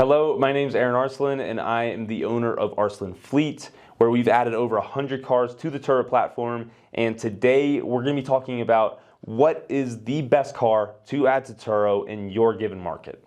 Hello, my name is Aaron Arslan and I am the owner of Arslan Fleet, where we've added over 100 cars to the Turo platform. And today we're going to be talking about what is the best car to add to Turo in your given market.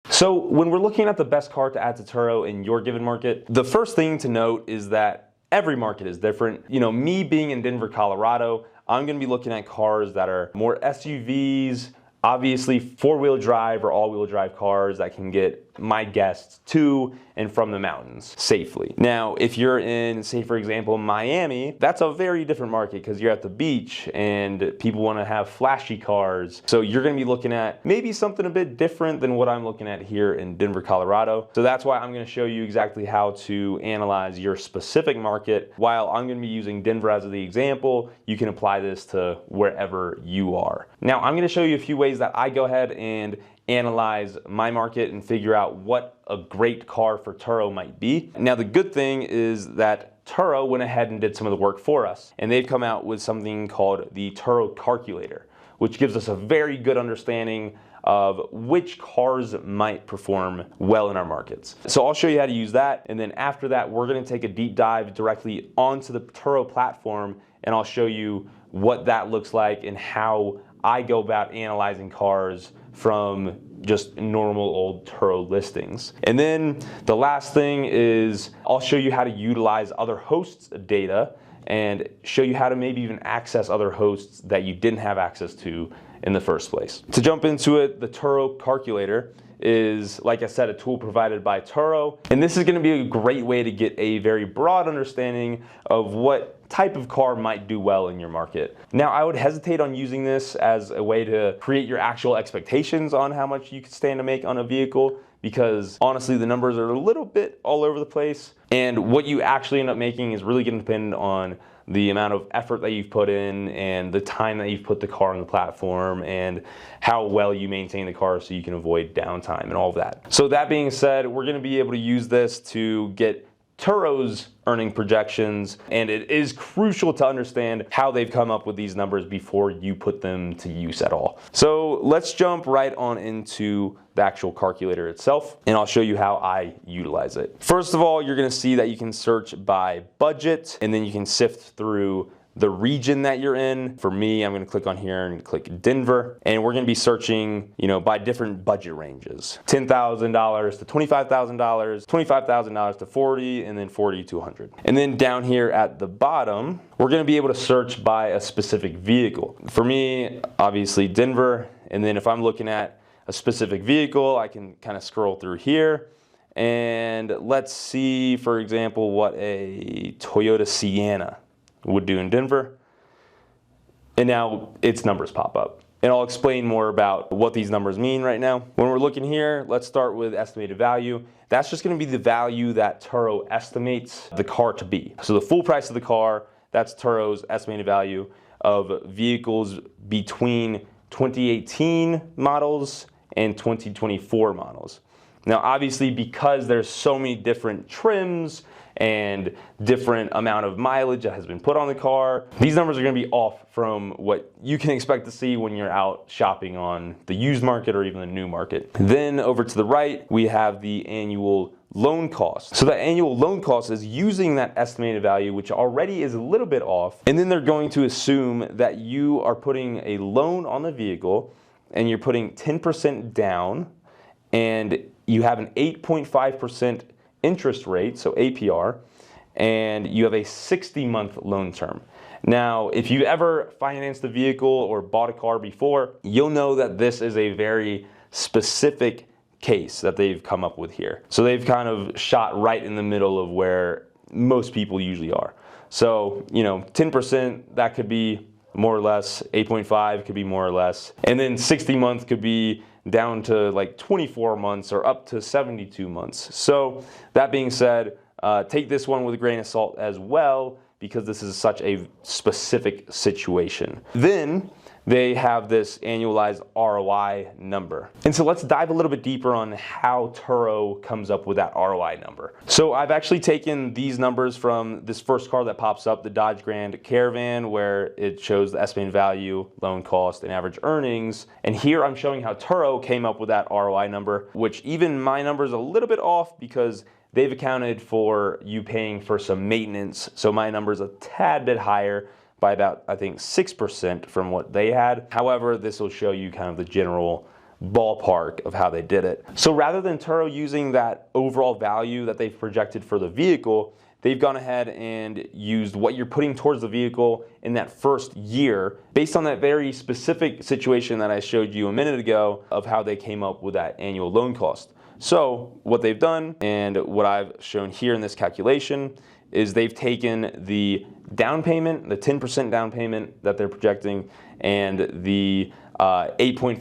So when we're looking at the best car to add to Turo in your given market, the first thing to note is that every market is different. You know, me being in Denver, Colorado, I'm going to be looking at cars that are more SUVs, obviously four-wheel drive or all-wheel drive cars that can get my guests to and from the mountains safely. Now, if you're in, say for example, Miami, that's a very different market because you're at the beach and people want to have flashy cars. So you're going to be looking at maybe something a bit different than what I'm looking at here in Denver, Colorado. So that's why I'm going to show you exactly how to analyze your specific market. While I'm going to be using Denver as the example, you can apply this to wherever you are. Now, I'm going to show you a few ways that I go ahead and analyze my market and figure out what a great car for Turo might be. Now, the good thing is that Turo went ahead and did some of the work for us, and they've come out with something called the Turo Carculator, which gives us a very good understanding of which cars might perform well in our markets. So I'll show you how to use that, and then after that, we're gonna take a deep dive directly onto the Turo platform, and I'll show you what that looks like and how I go about analyzing cars from just normal old Turo listings. And then the last thing is I'll show you how to utilize other hosts' data and show you how to maybe even access other hosts that you didn't have access to in the first place. To jump into it, the Turo Carculator is, like I said, a tool provided by Turo. And this is going to be a great way to get a very broad understanding of what type of car might do well in your market. Now, I would hesitate on using this as a way to create your actual expectations on how much you could stand to make on a vehicle, because honestly, the numbers are a little bit all over the place. And what you actually end up making is really going to depend on the amount of effort that you've put in and the time that you've put the car on the platform and how well you maintain the car so you can avoid downtime and all of that. So that being said, we're going to be able to use this to get Turo's earning projections, and it is crucial to understand how they've come up with these numbers before you put them to use at all. So let's jump right on into the actual calculator itself, and I'll show you how I utilize it. First of all, you're going to see that you can search by budget, and then you can sift through the region that you're in. For me, I'm going to click on here and click Denver, and we're going to be searching, by different budget ranges: $10,000 to $25,000, $25,000 to $40,000, and then $40,000 to $100,000. And then down here at the bottom, we're going to be able to search by a specific vehicle. For me, obviously Denver, and then if I'm looking at a specific vehicle, I can kind of scroll through here. And let's see, for example, what a Toyota Sienna would do in Denver. And now its numbers pop up. And I'll explain more about what these numbers mean right now. When we're looking here, let's start with estimated value. That's just going to be the value that Turo estimates the car to be. So the full price of the car, that's Turo's estimated value of vehicles between 2018 models and 2024 models. Now, obviously, because there's so many different trims and different amount of mileage that has been put on the car, these numbers are going to be off from what you can expect to see when you're out shopping on the used market or even the new market. Then over to the right, we have the annual loan cost. So that annual loan cost is using that estimated value, which already is a little bit off, and then they're going to assume that you are putting a loan on the vehicle and you're putting 10% down, and you have an 8.5% interest rate, so APR, and you have a 60-month loan term. Now, if you ever financed a vehicle or bought a car before, you'll know that this is a very specific case that they've come up with here. So they've kind of shot right in the middle of where most people usually are. So, 10%, that could be more or less, 8.5 could be more or less, and then 60 months could be down to like 24 months or up to 72 months. So that being said, take this one with a grain of salt as well, because this is such a specific situation. Then they have this annualized ROI number. And so let's dive a little bit deeper on how Turo comes up with that ROI number. So I've actually taken these numbers from this first car that pops up, the Dodge Grand Caravan, where it shows the estimated value, loan cost, and average earnings. And here I'm showing how Turo came up with that ROI number, which even my number is a little bit off because they've accounted for you paying for some maintenance. So my number is a tad bit higher by about, I think, 6% from what they had. However, this will show you kind of the general ballpark of how they did it. So rather than Turo using that overall value that they've projected for the vehicle, they've gone ahead and used what you're putting towards the vehicle in that first year based on that very specific situation that I showed you a minute ago of how they came up with that annual loan cost. So what they've done, and what I've shown here in this calculation, is they've taken the down payment, the 10% down payment that they're projecting, and the 8.5%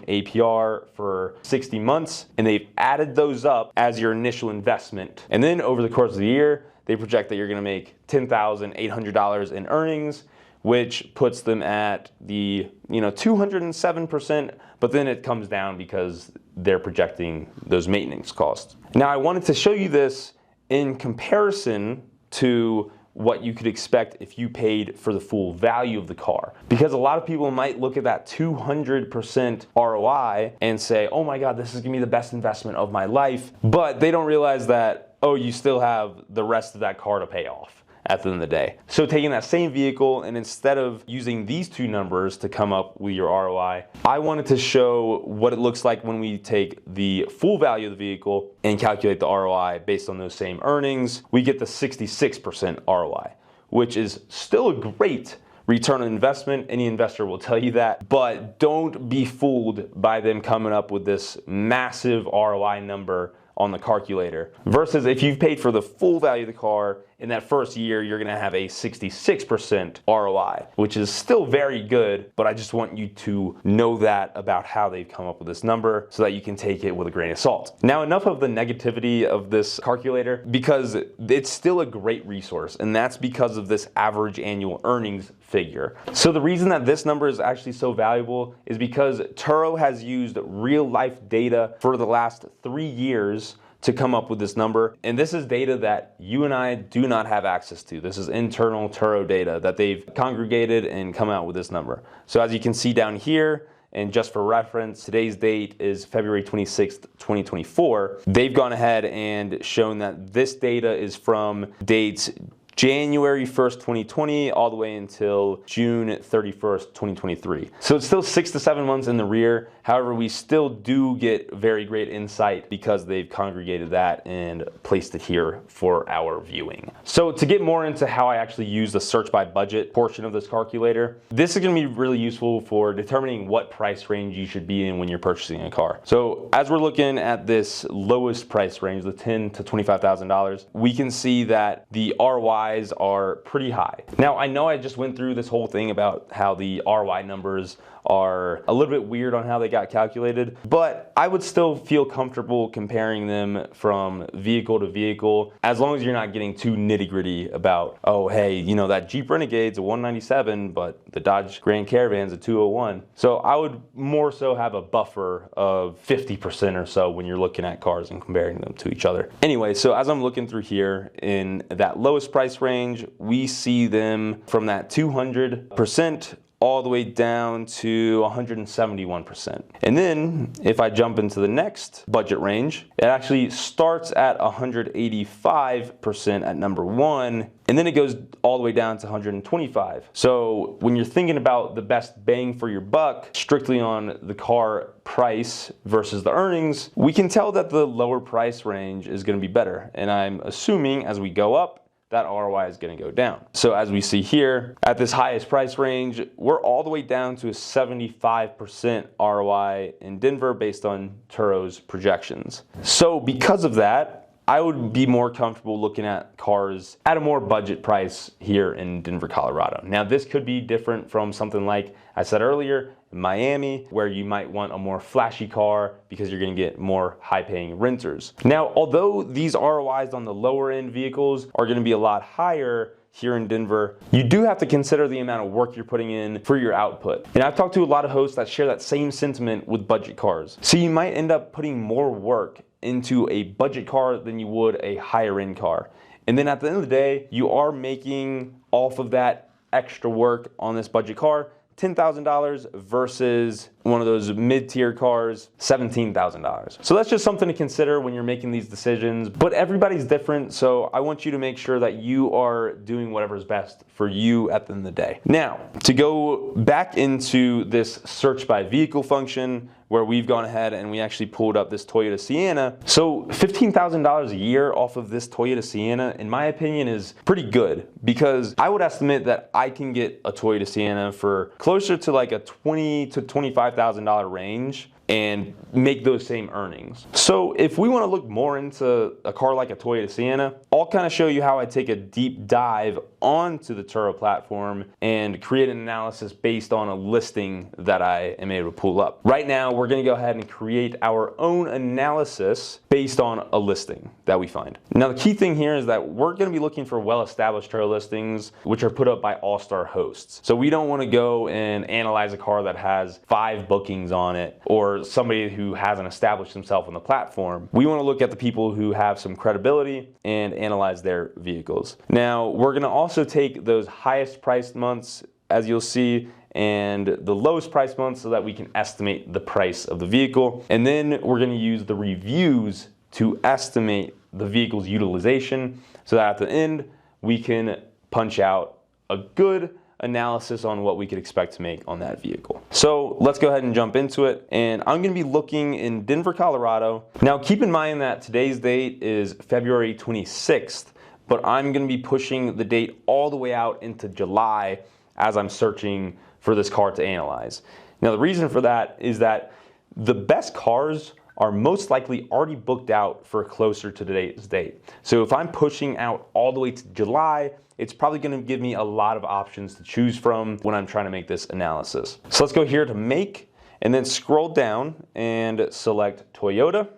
APR for 60 months, and they've added those up as your initial investment. And then over the course of the year, they project that you're gonna make $10,800 in earnings, which puts them at the 207%, but then it comes down because they're projecting those maintenance costs. Now I wanted to show you this in comparison to what you could expect if you paid for the full value of the car. Because a lot of people might look at that 200% ROI and say, oh my God, this is gonna be the best investment of my life. But they don't realize that, oh, you still have the rest of that car to pay off at the end of the day. So taking that same vehicle, and instead of using these two numbers to come up with your ROI, I wanted to show what it looks like when we take the full value of the vehicle and calculate the ROI based on those same earnings. We get the 66% ROI, which is still a great return on investment. Any investor will tell you that, but don't be fooled by them coming up with this massive ROI number on the calculator. Versus if you've paid for the full value of the car, in that first year, you're gonna have a 66% ROI, which is still very good, but I just want you to know that about how they've come up with this number so that you can take it with a grain of salt. Now, enough of the negativity of this calculator, because it's still a great resource, and that's because of this average annual earnings figure. So the reason that this number is actually so valuable is because Turo has used real life data for the last 3 years to come up with this number. And this is data that you and I do not have access to. This is internal Turo data that they've congregated and come out with this number. So as you can see down here, and just for reference, today's date is February 26th, 2024. They've gone ahead and shown that this data is from dates January 1st, 2020, all the way until June 31st, 2023. So it's still 6 to 7 months in the rear. However, we still do get very great insight because they've congregated that and placed it here for our viewing. So to get more into how I actually use the search by budget portion of this calculator, this is gonna be really useful for determining what price range you should be in when you're purchasing a car. So as we're looking at this lowest price range, the $10,000 to $25,000, we can see that the ROIs are pretty high. Now, I know I just went through this whole thing about how the ROI numbers are a little bit weird on how they got calculated, but I would still feel comfortable comparing them from vehicle to vehicle, as long as you're not getting too nitty-gritty about, oh, hey, you know, that Jeep Renegade's a 197, but the Dodge Grand Caravan's a 201. So I would more so have a buffer of 50% or so when you're looking at cars and comparing them to each other. Anyway, so as I'm looking through here in that lowest price range, we see them from that 200% all the way down to 171%. And then if I jump into the next budget range, it actually starts at 185% at number 1, and then it goes all the way down to 125. So when you're thinking about the best bang for your buck, strictly on the car price versus the earnings, we can tell that the lower price range is gonna be better. And I'm assuming as we go up, that ROI is gonna go down. So as we see here, at this highest price range, we're all the way down to a 75% ROI in Denver based on Turo's projections. So because of that, I would be more comfortable looking at cars at a more budget price here in Denver, Colorado. Now this could be different from something like I said earlier, Miami, where you might want a more flashy car because you're gonna get more high-paying renters. Now, although these ROIs on the lower end vehicles are gonna be a lot higher here in Denver, you do have to consider the amount of work you're putting in for your output. And I've talked to a lot of hosts that share that same sentiment with budget cars. So you might end up putting more work into a budget car than you would a higher end car. And then at the end of the day, you are making off of that extra work on this budget car $10,000 versus one of those mid-tier cars, $17,000. So that's just something to consider when you're making these decisions, but everybody's different, so I want you to make sure that you are doing whatever's best for you at the end of the day. Now, to go back into this search by vehicle function, where we've gone ahead and we actually pulled up this Toyota Sienna. So $15,000 a year off of this Toyota Sienna, in my opinion, is pretty good, because I would estimate that I can get a Toyota Sienna for closer to like a $20,000 to $25,000 range and make those same earnings. So if we want to look more into a car like a Toyota Sienna, I'll kind of show you how I take a deep dive onto the Turo platform and create an analysis based on a listing that I am able to pull up. Right now, we're going to go ahead and create our own analysis based on a listing that we find. Now, the key thing here is that we're going to be looking for well-established Turo listings, which are put up by all-star hosts. So we don't want to go and analyze a car that has 5 bookings on it, or somebody who hasn't established himself on the platform. We want to look at the people who have some credibility and analyze their vehicles. Now, we're going to also take those highest priced months, as you'll see, and the lowest price months so that we can estimate the price of the vehicle. And then we're going to use the reviews to estimate the vehicle's utilization so that at the end we can punch out a good analysis on what we could expect to make on that vehicle. So let's go ahead and jump into it. And I'm going to be looking in Denver, Colorado. Now keep in mind that today's date is February 26th, but I'm going to be pushing the date all the way out into July as I'm searching for this car to analyze. Now the reason for that is that the best cars are most likely already booked out for closer to today's date. So if I'm pushing out all the way to July, it's probably going to give me a lot of options to choose from when I'm trying to make this analysis. So let's go here to make, and then scroll down and select Toyota.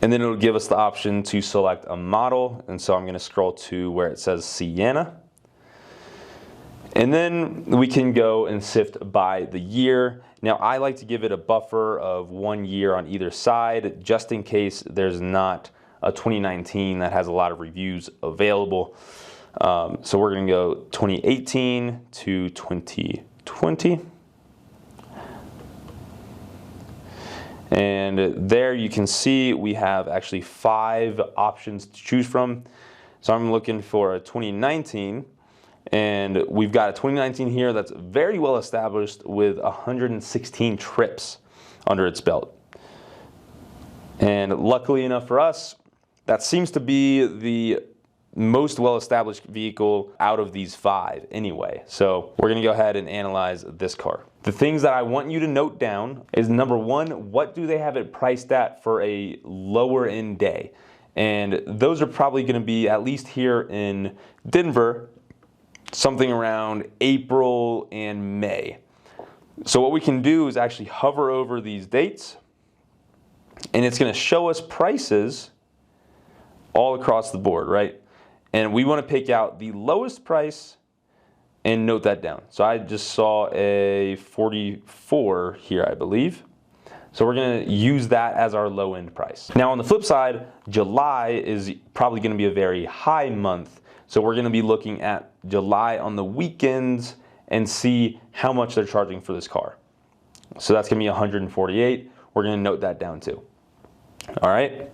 And then it'll give us the option to select a model. And so I'm going to scroll to where it says Sienna. And then we can go and sift by the year. Now I like to give it a buffer of 1 year on either side, just in case there's not a 2019 that has a lot of reviews available. So we're going to go 2018 to 2020. And there you can see we have actually 5 options to choose from. So I'm looking for a 2019. And we've got a 2019 here that's very well established with 116 trips under its belt. And luckily enough for us, that seems to be the most well-established vehicle out of these 5 anyway. So we're gonna go ahead and analyze this car. The things that I want you to note down is, number 1, what do they have it priced at for a lower end day? And those are probably gonna be, at least here in Denver, something around April and May. So what we can do is actually hover over these dates, and it's going to show us prices all across the board, right? And we want to pick out the lowest price and note that down. So I just saw a 44 here, I believe. So we're going to use that as our low end price. Now on the flip side, July is probably going to be a very high month. So we're going to be looking at July on the weekends and see how much they're charging for this car. So that's going to be 148. We're going to note that down too. All right.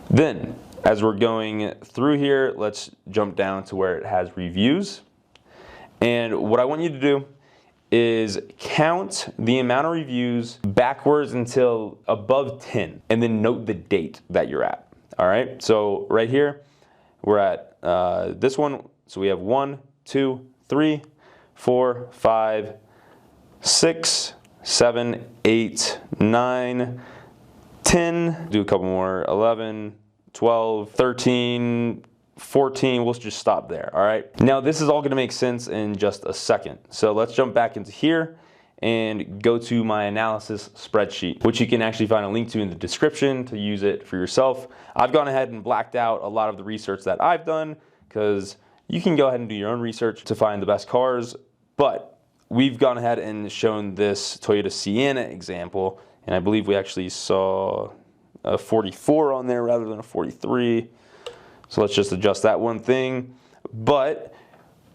Then as we're going through here, let's jump down to where it has reviews. And what I want you to do is count the amount of reviews backwards until above 10, and then note the date that you're at. All right. So right here, we're at this one. So we have 1, 2, 3, 4, 5, 6, 7, 8, 9, 10. Do a couple more. 11, 12, 13, 14. We'll just stop there. All right. Now this is all going to make sense in just a second. So let's jump back into here and go to my analysis spreadsheet, which you can actually find a link to in the description to use it for yourself. I've gone ahead and blacked out a lot of the research that I've done, because you can go ahead and do your own research to find the best cars, but we've gone ahead and shown this Toyota Sienna example, and I believe we actually saw a 44 on there rather than a 43. So let's just adjust that one thing. But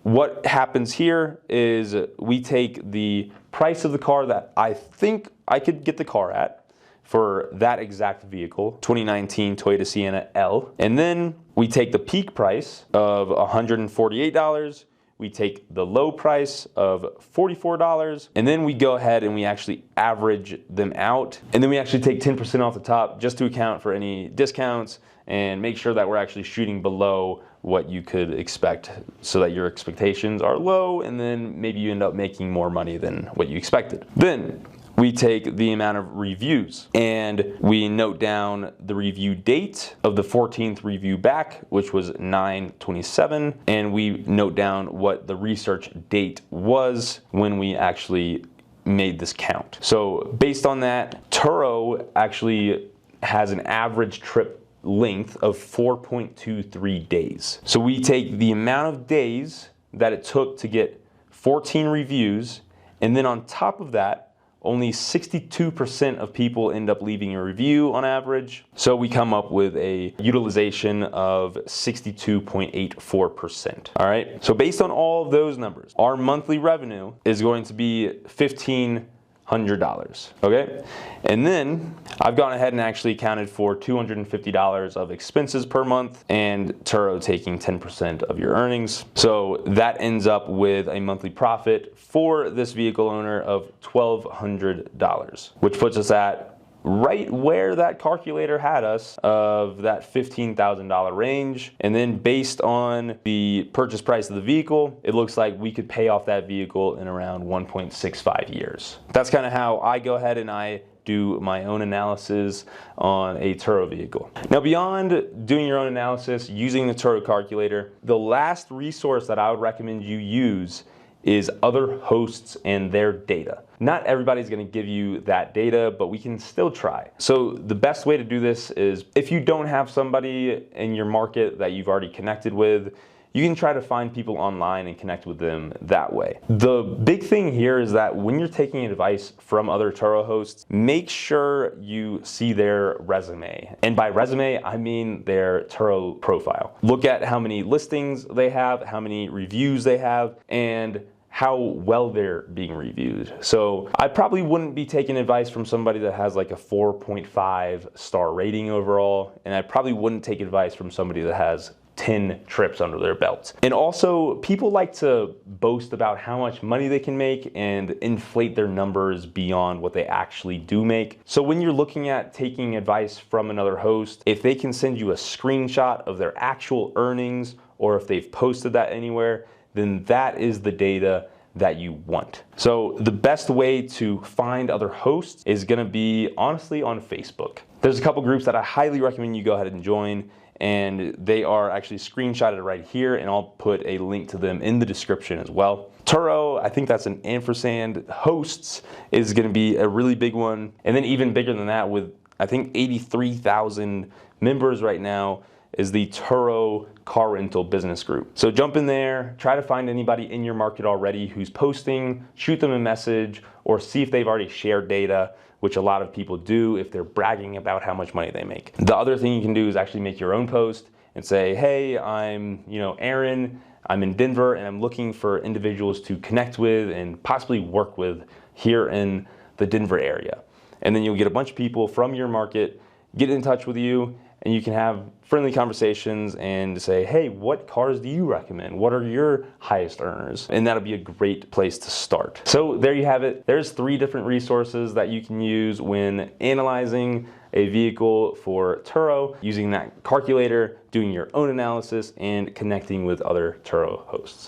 what happens here is we take the price of the car that I think I could get the car at for that exact vehicle, 2019 Toyota Sienna L, and then we take the peak price of $148, we take the low price of $44, and then we go ahead and we actually average them out, and then we actually take 10% off the top just to account for any discounts and make sure that we're actually shooting below what you could expect so that your expectations are low, and then maybe you end up making more money than what you expected. Then we take the amount of reviews and we note down the review date of the 14th review back, which was 9/27, and we note down what the research date was when we actually made this count. So based on that, Turo actually has an average trip length of 4.23 days. So we take the amount of days that it took to get 14 reviews, and then on top of that, only 62% of people end up leaving a review on average. So we come up with a utilization of 62.84%. All right. So based on all of those numbers, our monthly revenue is going to be $1,500. Okay. And then I've gone ahead and actually accounted for $250 of expenses per month, and Turo taking 10% of your earnings. So that ends up with a monthly profit for this vehicle owner of $1,200, which puts us at right where that calculator had us, of that $15,000 range. And then based on the purchase price of the vehicle, it looks like we could pay off that vehicle in around 1.65 years. That's kind of how I go ahead and I do my own analysis on a Turo vehicle. Now, beyond doing your own analysis using the Turo Carculator, the last resource that I would recommend you use is other hosts and their data. Not everybody's gonna give you that data, but we can still try. So the best way to do this is, if you don't have somebody in your market that you've already connected with, you can try to find people online and connect with them that way. The big thing here is that when you're taking advice from other Turo hosts, make sure you see their resume. And by resume, I mean their Turo profile. Look at how many listings they have, how many reviews they have, and how well they're being reviewed. So I probably wouldn't be taking advice from somebody that has like a 4.5 star rating overall, and I probably wouldn't take advice from somebody that has 10 trips under their belt. And also, people like to boast about how much money they can make and inflate their numbers beyond what they actually do make. So when you're looking at taking advice from another host, if they can send you a screenshot of their actual earnings, or if they've posted that anywhere, then that is the data that you want. So the best way to find other hosts is gonna be honestly on Facebook. There's a couple groups that I highly recommend you go ahead and join, and they are actually screenshotted right here, and I'll put a link to them in the description as well. Turo, I think that's an ampersand. Hosts is gonna be a really big one, and then even bigger than that, with I think 83,000 members right now, is the Turo Car Rental Business Group. So jump in there, try to find anybody in your market already who's posting, shoot them a message, or see if they've already shared data, which a lot of people do if they're bragging about how much money they make. The other thing you can do is actually make your own post and say, hey, I'm Aaron, I'm in Denver, and I'm looking for individuals to connect with and possibly work with here in the Denver area. And then you'll get a bunch of people from your market get in touch with you, and you can have friendly conversations and say, hey, what cars do you recommend? What are your highest earners? And that'll be a great place to start. So there you have it. There's 3 different resources that you can use when analyzing a vehicle for Turo, using that calculator, doing your own analysis, and connecting with other Turo hosts.